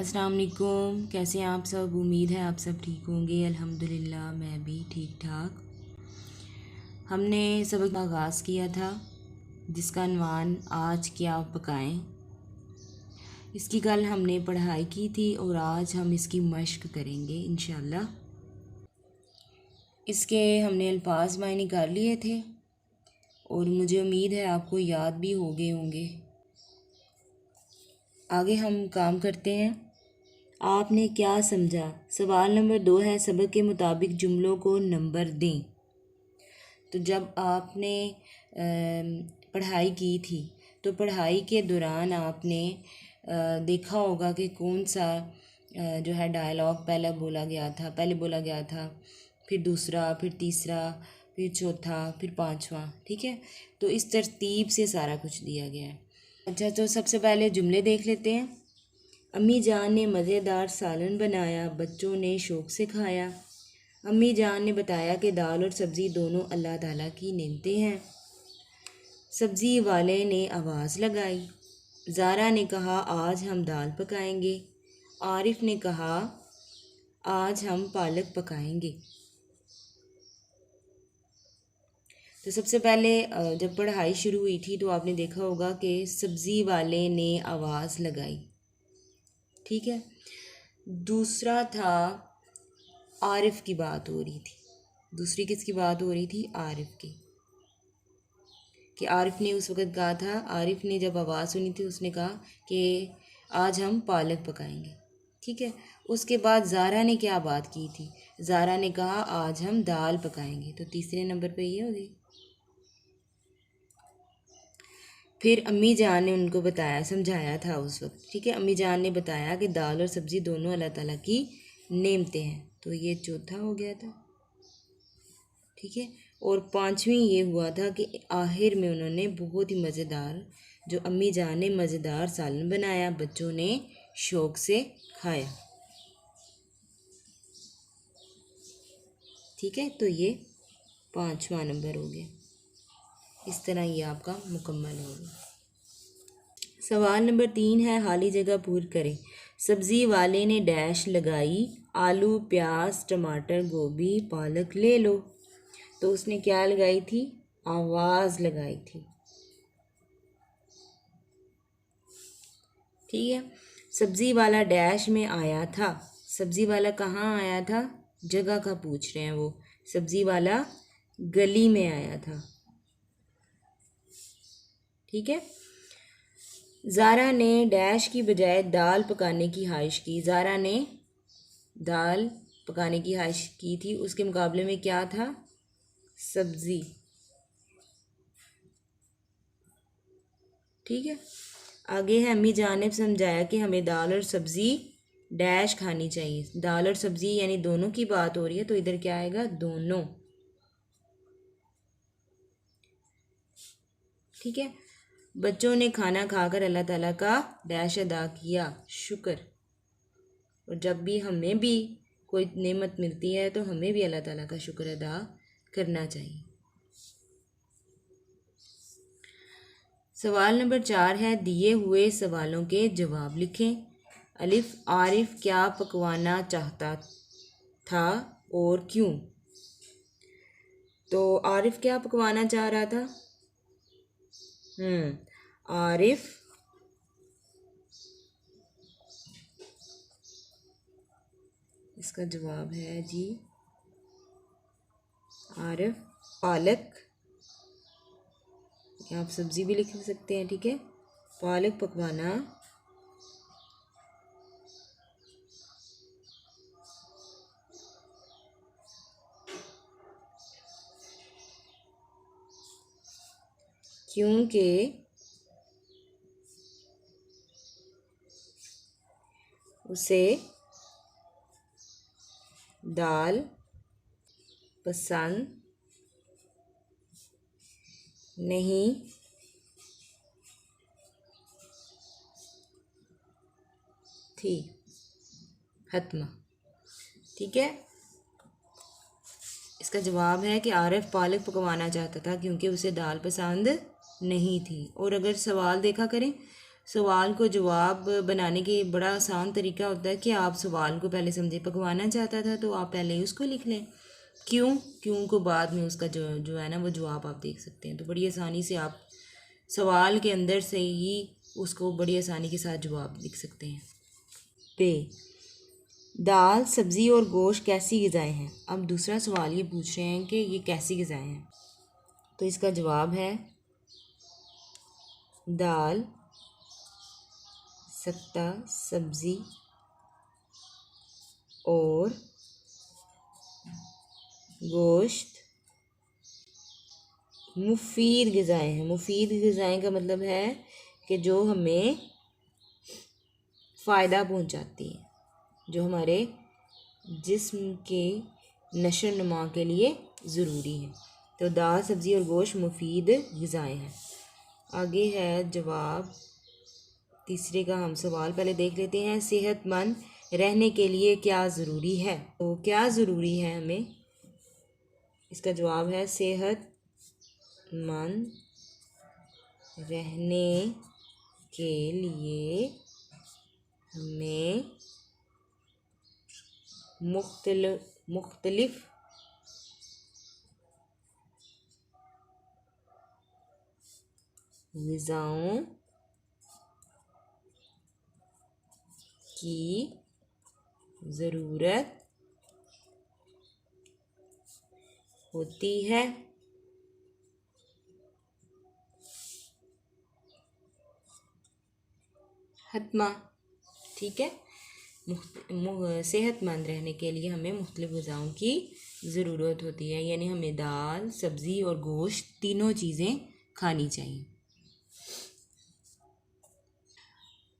अस्सलाम वालेकुम। कैसे हैं आप सब? उम्मीद है आप सब ठीक होंगे। अल्हम्दुलिल्लाह मैं भी ठीक ठाक। हमने सबक का आगाज़ किया था जिसका अन्वान आज क्या पकाएं। इसकी कल हमने पढ़ाई की थी और आज हम इसकी मश्क करेंगे इंशाल्लाह। इसके हमने अल्फाज मायने कर लिए थे और मुझे उम्मीद है आपको याद भी हो गए होंगे। आगे हम काम करते हैं। आपने क्या समझा? सवाल नंबर 2 है, सबक के मुताबिक जुमलों को नंबर दें। तो जब आपने पढ़ाई की थी तो पढ़ाई के दौरान आपने देखा होगा कि कौन सा जो है डायलॉग पहले बोला गया था, फिर दूसरा, फिर तीसरा, फिर चौथा, फिर पांचवा। ठीक है, तो इस तरतीब से सारा कुछ दिया गया है। अच्छा, तो सबसे पहले जुमले देख लेते हैं। अम्मी जान ने मज़ेदार सालन बनाया, बच्चों ने शौक़ से खाया। अम्मी जान ने बताया कि दाल और सब्ज़ी दोनों अल्लाह ताला की नेमतें हैं। सब्ज़ी वाले ने आवाज़ लगाई। ज़ारा ने कहा आज हम दाल पकाएंगे। आरिफ ने कहा आज हम पालक पकाएंगे। तो सबसे पहले जब पढ़ाई शुरू हुई थी तो आपने देखा होगा कि सब्ज़ी वाले ने आवाज़ लगाई। ठीक है, दूसरा था आरिफ की बात हो रही थी। दूसरी किसकी बात हो रही थी? आरिफ की। कि आरिफ ने उस वक़्त कहा था, आरिफ ने जब आवाज़ सुनी थी उसने कहा कि आज हम पालक पकाएंगे। ठीक है, उसके बाद ज़ारा ने क्या बात की थी? ज़ारा ने कहा आज हम दाल पकाएंगे। तो तीसरे नंबर पे ये होगी। फिर अम्मी जान ने उनको बताया, समझाया था उस वक्त। ठीक है, अम्मी जान ने बताया कि दाल और सब्ज़ी दोनों अल्लाह ताला की नेमतें हैं। तो ये चौथा हो गया था। ठीक है, और पांचवी ये हुआ था कि आखिर में उन्होंने बहुत ही मज़ेदार, जो अम्मी जान ने मज़ेदार सालन बनाया, बच्चों ने शौक़ से खाया। ठीक है, तो ये पांचवा नंबर हो गया। इस तरह ये आपका मुकम्मल होगा। सवाल नंबर 3 है, खाली जगह पूरी करें। सब्ज़ी वाले ने डैश लगाई, आलू, प्याज, टमाटर, गोभी, पालक ले लो। तो उसने क्या लगाई थी? आवाज़ लगाई थी। ठीक है, सब्ज़ी वाला डैश में आया था। सब्ज़ी वाला कहाँ आया था? जगह का पूछ रहे हैं वो। सब्ज़ी वाला गली में आया था। ठीक है, ज़ारा ने डैश की बजाय दाल पकाने की ख्वाहिश की। ज़ारा ने दाल पकाने की ख्वाहिश की थी, उसके मुकाबले में क्या था? सब्ज़ी। ठीक है, आगे है, अम्मी जान ने समझाया कि हमें दाल और सब्ज़ी डैश खानी चाहिए। दाल और सब्ज़ी यानी दोनों की बात हो रही है, तो इधर क्या आएगा? दोनों। ठीक है, बच्चों ने खाना खाकर अल्लाह ताला का डैश अदा किया, शुक्र। और जब भी हमें भी कोई नेमत मिलती है तो हमें भी अल्लाह ताला का शुक्र अदा करना चाहिए। सवाल नंबर 4 है, दिए हुए सवालों के जवाब लिखें। अलिफ, आरिफ क्या पकवाना चाहता था और क्यों? तो आरिफ क्या पकवाना चाह रहा था? आरिफ इसका जवाब है जी आरिफ पालक। आप सब्ज़ी भी लिख सकते हैं। ठीक है, पालक पकवाना क्योंकि उसे दाल पसंद नहीं थी। खत्म। ठीक है, इसका जवाब है कि आरिफ पालक पकवाना चाहता था क्योंकि उसे दाल पसंद नहीं थी। और अगर सवाल देखा करें, सवाल को जवाब बनाने के बड़ा आसान तरीका होता है कि आप सवाल को पहले समझे। पकवाना चाहता था तो आप पहले ही उसको लिख लें, क्यों को बाद में उसका जो है ना वो जवाब आप देख सकते हैं। तो बड़ी आसानी से आप सवाल के अंदर से ही उसको बड़ी आसानी के साथ जवाब लिख सकते हैं। पे, दाल, सब्ज़ी और गोश्त कैसी ग़िज़ाएँ हैं। अब दूसरा सवाल ये पूछ रहे हैं कि ये कैसी ग़िज़ाएँ हैं। तो इसका जवाब है दाल, सत्ता, सब्ज़ी और गोश्त मुफीद ग़िज़ाएँ हैं। मुफीद ग़िज़ाएँ का मतलब है कि जो हमें फ़ायदा पहुंचाती है, जो हमारे जिस्म के नशो नुमा के लिए ज़रूरी है। तो दाल, सब्ज़ी और गोश्त मुफीद ग़िज़ाएँ हैं। आगे है जवाब तीसरे का। हम सवाल पहले देख लेते हैं। सेहतमंद रहने के लिए क्या ज़रूरी है। तो क्या ज़रूरी है हमें, इसका जवाब है सेहतमंद रहने के लिए हमें मुख्तलिफ ग़िज़ाओं की ज़रूरत होती है। हतमा, ठीक है। सेहतमंद रहने के लिए हमें मुख्तलिफ ग़िज़ाओं की ज़रूरत होती है, यानी हमें दाल, सब्ज़ी और गोश्त तीनों चीज़ें खानी चाहिए।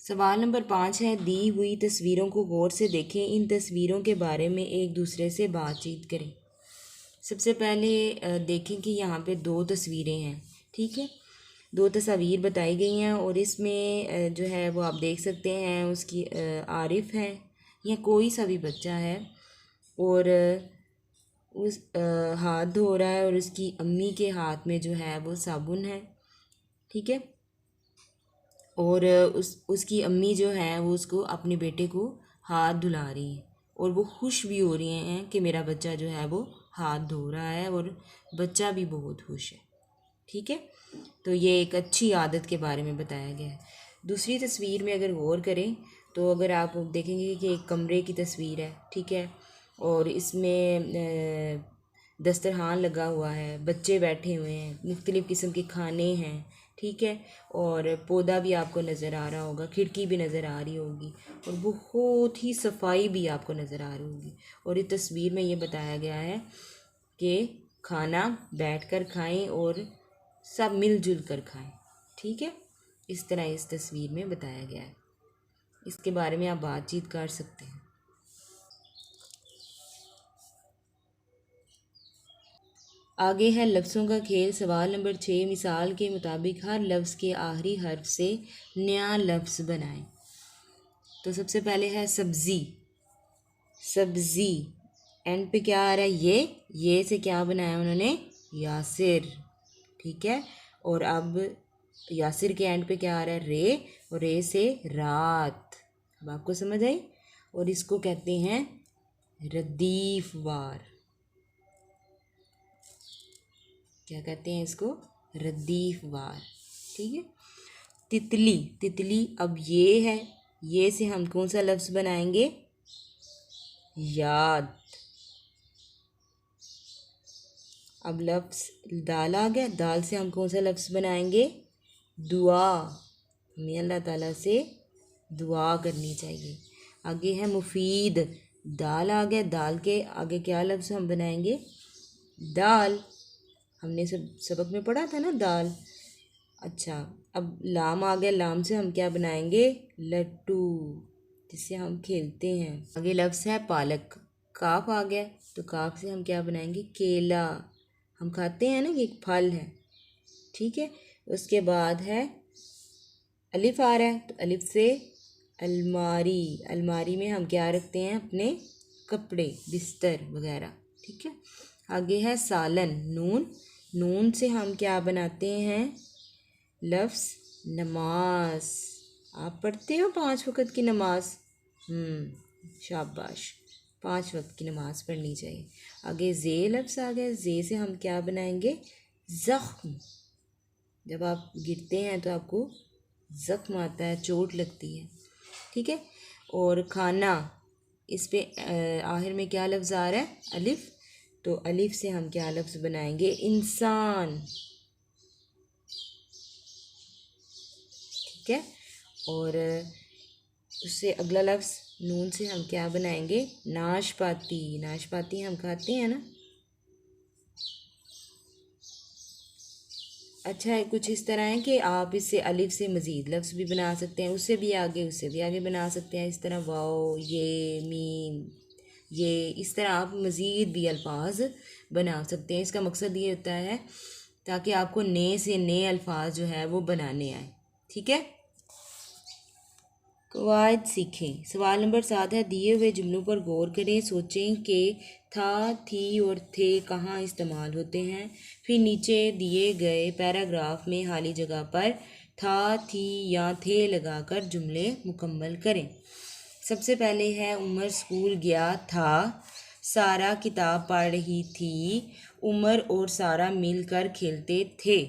सवाल नंबर 5 है। दी हुई तस्वीरों को गौर से देखें, इन तस्वीरों के बारे में एक दूसरे से बातचीत करें। सबसे पहले देखें कि यहाँ पे 2 तस्वीरें हैं, ठीक है। 2 तस्वीर बताई गई हैं और इसमें जो है वो आप देख सकते हैं उसकी आरिफ है या कोई सा भी बच्चा है और उस हाथ धो रहा है और उसकी अम्मी के हाथ में जो है वो साबुन है, ठीक है। और उसकी अम्मी जो है वो उसको अपने बेटे को हाथ धुला रही हैं और वो खुश भी हो रही हैं कि मेरा बच्चा जो है वो हाथ धो रहा है और बच्चा भी बहुत खुश है, ठीक है। तो ये एक अच्छी आदत के बारे में बताया गया है। दूसरी तस्वीर में अगर गौर करें तो अगर आप देखेंगे कि एक कमरे की तस्वीर है, ठीक है, और इसमें दस्तरखान लगा हुआ है, बच्चे बैठे हुए हैं, मुख्तलिफ़ किस्म के खाने हैं, ठीक है, और पौधा भी आपको नज़र आ रहा होगा, खिड़की भी नज़र आ रही होगी और बहुत ही सफाई भी आपको नज़र आ रही होगी। और इस तस्वीर में ये बताया गया है कि खाना बैठकर खाएं और सब मिलजुल कर खाएं, ठीक है। इस तरह इस तस्वीर में बताया गया है। इसके बारे में आप बातचीत कर सकते हैं। आगे है लफ्ज़ों का खेल। सवाल नंबर 6, मिसाल के मुताबिक हर लफ्ज़ के आखिरी हर्फ से नया लफ्ज़ बनाएं। तो सबसे पहले है सब्ज़ी। सब्ज़ी एंड पे क्या आ रहा है, ये से क्या बनाया उन्होंने, यासिर, ठीक है। और अब यासिर के एंड पे क्या आ रहा है, रे, और रे से रात। अब आपको समझ आई। और इसको कहते हैं रदीफ वार। क्या कहते हैं इसको, रदीफ वार, ठीक है। तितली, तितली अब ये है, ये से हम कौन सा लफ्ज़ बनाएंगे, याद। अब लफ्ज़ दाल आ गया, दाल से हम कौन सा लफ्ज़ बनाएंगे, दुआ। हमें अल्लाह ताला से दुआ करनी चाहिए। आगे है मुफीद। दाल आ गया, दाल के आगे क्या लफ्ज़ हम बनाएंगे, दाल। हमने सबक में पढ़ा था ना दाल। अच्छा, अब लाम आ गया, लाम से हम क्या बनाएंगे, लट्टू, जिससे हम खेलते हैं। आगे लफ्ज़ है पालक। काफ आ गया, तो काफ से हम क्या बनाएंगे, केला। हम खाते हैं ना, ये एक फल है, ठीक है। उसके बाद है अलिफ आ रहा है, तो अलिफ से अलमारी। अलमारी में हम क्या रखते हैं, अपने कपड़े, बिस्तर वगैरह, ठीक है। आगे है सालन। नून, नून से हम क्या बनाते हैं, लफ्ज़ नमाज। आप पढ़ते हो 5 वक्त की नमाज? शाबाश, 5 वक्त की नमाज पढ़नी चाहिए। आगे जे लफ्ज़ आ गया, जे से हम क्या बनाएंगे? ज़ख्म। जब आप गिरते हैं तो आपको ज़ख्म आता है, चोट लगती है, ठीक है। और खाना, इस पे आखिर में क्या लफ्ज़ आ रहा है? अलिफ। तो अलिफ से हम क्या लफ्ज़ बनाएंगे? इंसान, ठीक है। और उससे अगला लफ्ज़ नून से हम क्या बनाएंगे? नाशपाती। नाशपाती हम खाते हैं ना। अच्छा है, कुछ इस तरह है कि आप इससे अलिफ से मज़ीद लफ्ज़ भी बना सकते हैं, उससे भी आगे, उससे भी आगे बना सकते हैं। इस तरह वाओ, ये, मीम, ये, इस तरह आप मज़ीद भी अल्फाज बना सकते हैं। इसका मकसद ये होता है ताकि आपको नए से नए अल्फाज जो है वो बनाने आए, ठीक है। कवायद सीखें। सवाल नंबर 7 है, दिए हुए जुमलों पर गौर करें, सोचें कि था, थी और थे कहाँ इस्तेमाल होते हैं। फिर नीचे दिए गए पैराग्राफ में खाली जगह पर था, थी या थे लगाकर जुमले मुकम्मल करें। सबसे पहले है, उमर स्कूल गया था, सारा किताब पढ़ रही थी, उमर और सारा मिलकर खेलते थे।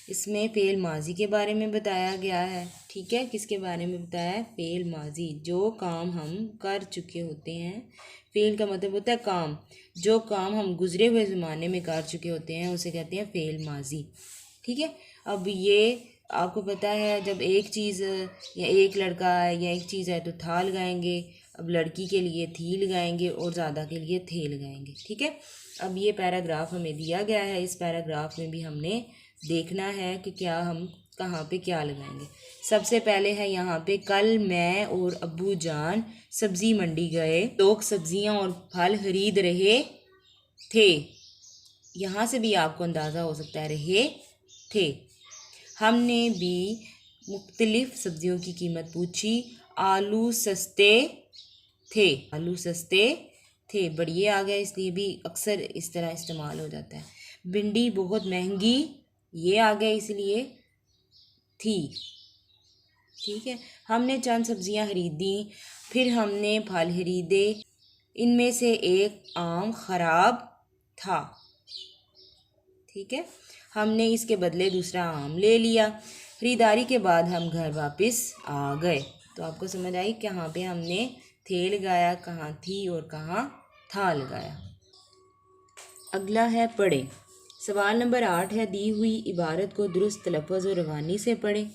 इसमें फ़ेल माजी के बारे में बताया गया है, ठीक है। किसके बारे में बताया है? फ़ेल माजी, जो काम हम कर चुके होते हैं। फ़ेल का मतलब होता है काम, जो काम हम गुज़रे हुए ज़माने में कर चुके होते हैं उसे कहते हैं फ़ेल माजी, ठीक है। अब ये आपको पता है, जब एक चीज़ या एक लड़का है या एक चीज़ है तो था लगाएंगे, अब लड़की के लिए थी लगाएंगे और ज़्यादा के लिए थे लगाएंगे, ठीक है। अब ये पैराग्राफ हमें दिया गया है, इस पैराग्राफ में भी हमने देखना है कि क्या हम कहाँ पे क्या लगाएंगे। सबसे पहले है यहाँ पे, कल मैं और अब्बू जान सब्ज़ी मंडी गए, लोग सब्ज़ियाँ और फल खरीद रहे थे। यहाँ से भी आपको अंदाज़ा हो सकता है, रहे थे। हमने भी मुख्तलिफ सब्ज़ियों की कीमत पूछी, आलू सस्ते थे, आलू सस्ते थे, बढ़िए आ गया, इसलिए भी अक्सर इस तरह इस्तेमाल हो जाता है। भिंडी बहुत महंगी, ये आ गया इसलिए थी, ठीक है। हमने चंद सब्जियां खरीदी, फिर हमने फल खरीदे, इनमें से एक आम ख़राब था, ठीक है। हमने इसके बदले दूसरा आम ले लिया। खरीदारी के बाद हम घर वापस आ गए। तो आपको समझ आई कहाँ पे हमने थे लगाया, कहाँ थी और कहाँ था लगाया। अगला है पढ़े। सवाल नंबर 8 है, दी हुई इबारत को दुरुस्त तलफ़्फ़ुज़ और रवानी से पढ़ें।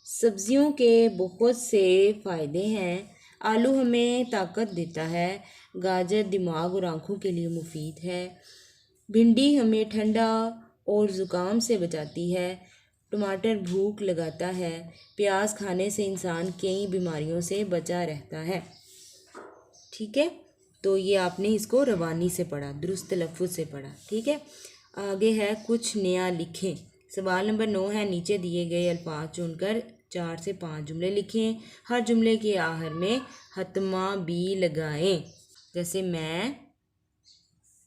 सब्जियों के बहुत से फ़ायदे हैं। आलू हमें ताकत देता है, गाजर दिमाग और आँखों के लिए मुफीद है, भिंडी हमें ठंडा और ज़ुकाम से बचाती है, टमाटर भूख लगाता है, प्याज खाने से इंसान कई बीमारियों से बचा रहता है, ठीक है। तो ये आपने इसको रवानी से पढ़ा, दुरुस्त तलफ़्फ़ुज़ से पढ़ा, ठीक है। आगे है, कुछ नया लिखें। सवाल नंबर 9 है, नीचे दिए गए अल्फाज चुनकर 4 से 5 जुमले लिखें। हर जुमले के आखिर में हतमा बी लगाएं। जैसे मैं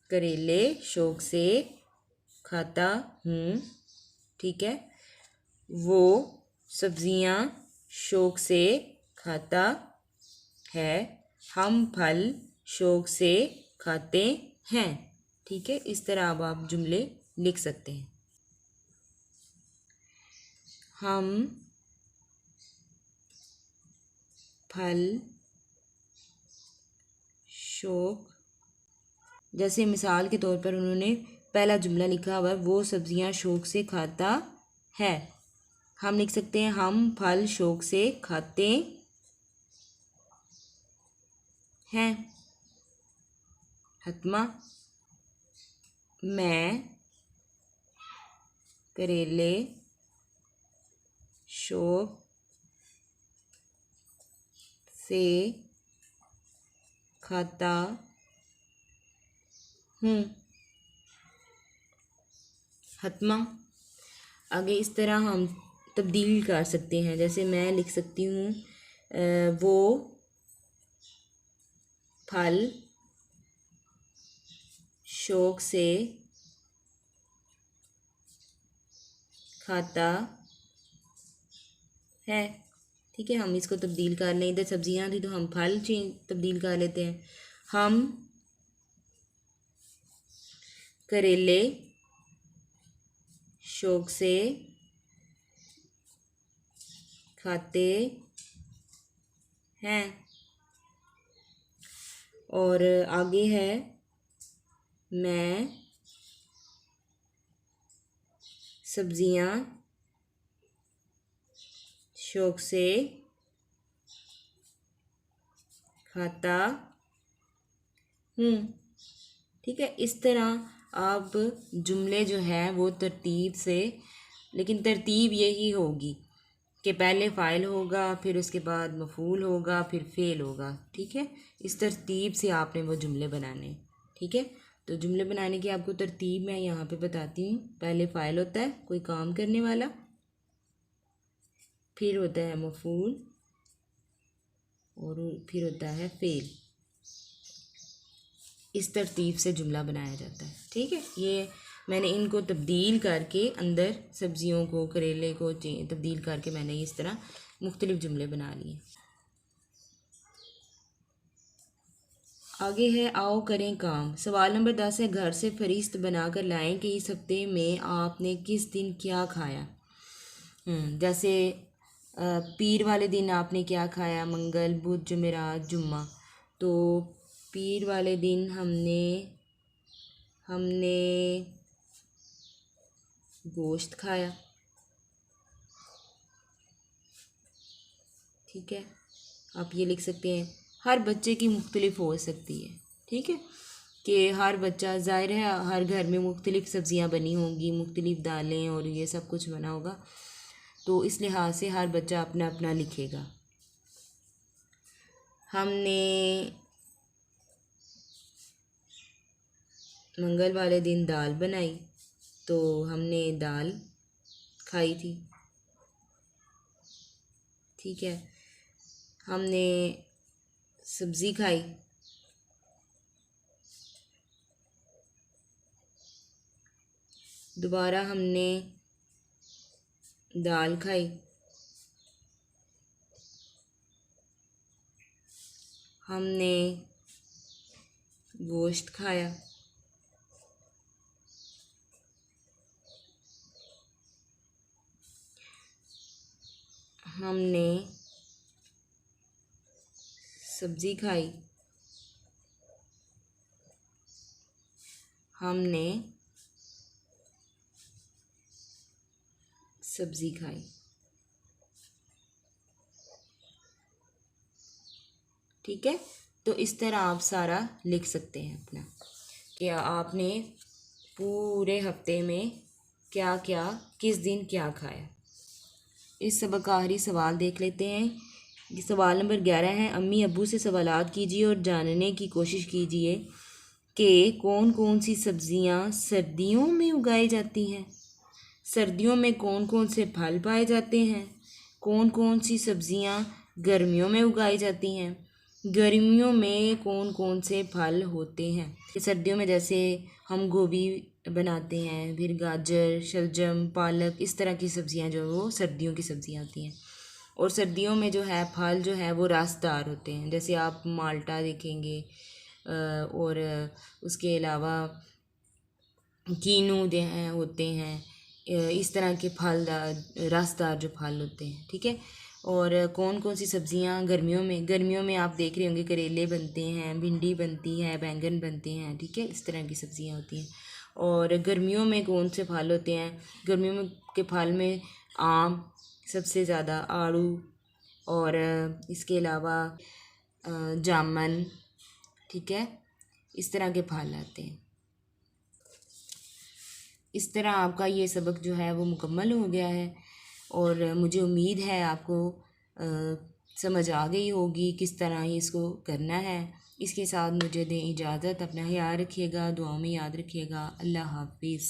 करेले शौक से खाता हूँ, ठीक है। वो सब्जियाँ शौक से खाता है, हम फल शौक से खाते हैं, ठीक है। इस तरह अब आप जुमले लिख सकते हैं। हम फल शौक, जैसे मिसाल के तौर पर उन्होंने पहला जुमला लिखा हुआ है, वो सब्जियां शौक से खाता है। हम लिख सकते हैं, हम फल शौक से खाते हैं। हतमा, मैं करेले शौक से खाता हूँ। हतमा। आगे इस तरह हम तब्दील कर सकते हैं, जैसे मैं लिख सकती हूँ, वो फल शौक से खाता है। ठीक है, हम इसको तब्दील कर लें, इधर सब्जियां थी तो हम फल तब्दील कर लेते हैं। हम करेले शौक से खाते हैं। और आगे है, मैं सब्जियां शौक से खाता हूँ। ठीक है, इस तरह आप जुमले जो है वो तरतीब से, लेकिन तरतीब यही होगी कि पहले फ़ाइल होगा, फिर उसके बाद मफ़ूल होगा, फिर फ़ेल होगा। ठीक है, इस तरतीब से आपने वो जुमले बनाने। ठीक है, तो जुमले बनाने की आपको तरतीब मैं यहाँ पे बताती हूँ। पहले फ़ाइल होता है कोई काम करने वाला, फिर होता है मफ़ूल, और फिर होता है फ़ेल। इस तरतीब से जुमला बनाया जाता है। ठीक है, ये मैंने इनको तब्दील करके, अंदर सब्जियों को, करेले को तब्दील करके मैंने इस तरह मुख्तलिफ जुमले बना लिए। आगे है, आओ करें काम। सवाल नंबर 10 है, घर से फरिश्त बनाकर लाएं कि इस हफ्ते में आपने किस दिन क्या खाया। जैसे पीर वाले दिन आपने क्या खाया, मंगल, बुध, जुमेरात, जुम्मा। तो पीर वाले दिन हमने गोश्त खाया। ठीक है, आप ये लिख सकते हैं। हर बच्चे की मुख्तलिफ हो सकती है। ठीक है, कि हर बच्चा, ज़ाहिर है हर घर में मुख्तलिफ सब्ज़ियां बनी होंगी, मुख्तलिफ दालें और ये सब कुछ बना होगा, तो इस लिहाज से हर बच्चा अपना अपना लिखेगा। हमने मंगल वाले दिन दाल बनाई, तो हमने दाल खाई थी। ठीक है, हमने सब्ज़ी खाई। दोबारा हमने दाल खाई। हमने गोश्त खाया। हमने सब्ज़ी खाई। हमने सब्ज़ी खाई। ठीक है, तो इस तरह आप सारा लिख सकते हैं अपना, कि आपने पूरे हफ्ते में क्या क्या, किस दिन क्या खाया। इस सबक का आखिरी सवाल देख लेते हैं। ये सवाल नंबर 11 है, अम्मी अब्बू से सवालात कीजिए और जानने की कोशिश कीजिए कि कौन कौन सी सब्ज़ियाँ सर्दियों में उगाई जाती हैं, सर्दियों में कौन कौन से फल पाए जाते हैं, कौन कौन सी सब्ज़ियाँ गर्मियों में उगाई जाती हैं, गर्मियों में कौन कौन से फल होते हैं। सर्दियों में जैसे हम गोभी बनाते हैं, फिर गाजर, शलजम, पालक, इस तरह की सब्ज़ियाँ जो वो सर्दियों की सब्ज़ियाँ होती हैं। और सर्दियों में जो है फल जो है वो रसदार होते हैं, जैसे आप माल्टा देखेंगे, और उसके अलावा कीनू जो हैं होते हैं, इस तरह के फलदार रसदार जो फल होते हैं। ठीक है, और कौन कौन सी सब्ज़ियां गर्मियों में आप देख रहे होंगे, करेले बनते हैं, भिंडी बनती है, बैंगन बनते हैं। ठीक है, इस तरह की सब्ज़ियां होती हैं। और गर्मियों में कौन से फल होते हैं, गर्मियों में के फल में आम सबसे ज़्यादा, आड़ू, और इसके अलावा जामुन। ठीक है, इस तरह के फल आते हैं। इस तरह आपका ये सबक जो है वो मुकम्मल हो गया है, और मुझे उम्मीद है आपको समझ आ गई होगी किस तरह इसको करना है। इसके साथ मुझे दें इजाज़त। अपना ख्याल रखिएगा, दुआओं में याद रखिएगा। अल्लाह हाफिज़।